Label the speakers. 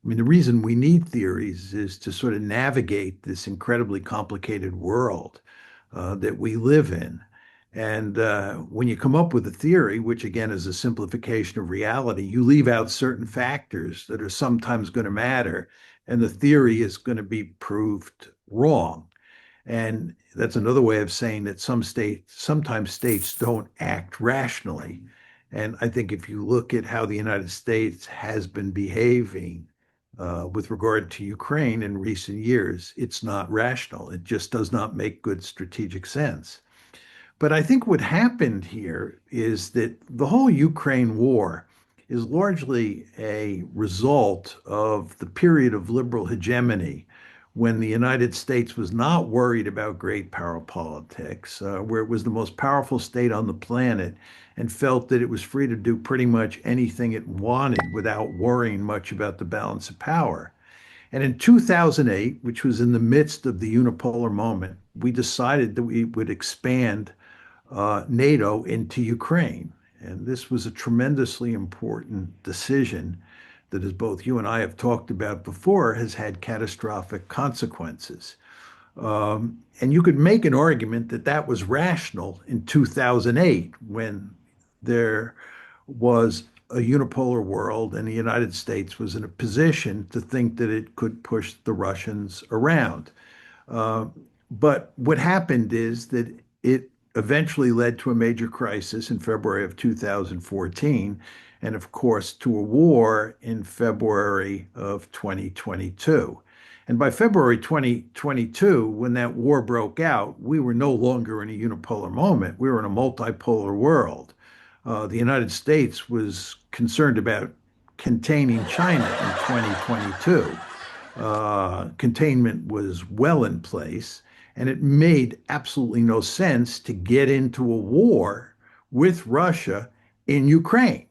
Speaker 1: I mean, the reason we need theories is to sort of navigate this incredibly complicated world that we live in. And when you come up with a theory, which again is a simplification of reality, you leave out certain factors that are sometimes going to matter, and the theory is going to be proved wrong. And that's another way of saying that sometimes states don't act rationally. And I think if you look at how the United States has been behaving with regard to Ukraine in recent years, it's not rational. It just does not make good strategic sense. But I think what happened here is that the whole Ukraine war is largely a result of the period of liberal hegemony when the United States was not worried about great power politics, where it was the most powerful state on the planet and felt that it was free to do pretty much anything it wanted without worrying much about the balance of power. And in 2008, which was in the midst of the unipolar moment, we decided that we would expand NATO into Ukraine. And this was a tremendously important decision that, as both you and I have talked about before, has had catastrophic consequences. And you could make an argument that that was rational in 2008 when there was a unipolar world and the United States was in a position to think that it could push the Russians around. Uh, but what happened is that it eventually led to a major crisis in February of 2014, and of course to a war in February of 2022. And by February 2022, when that war broke out, we were no longer in a unipolar moment. We were in a multipolar world. The United States was concerned about containing China in 2022. Containment was well in place, and it made absolutely no sense to get into a war with Russia in Ukraine.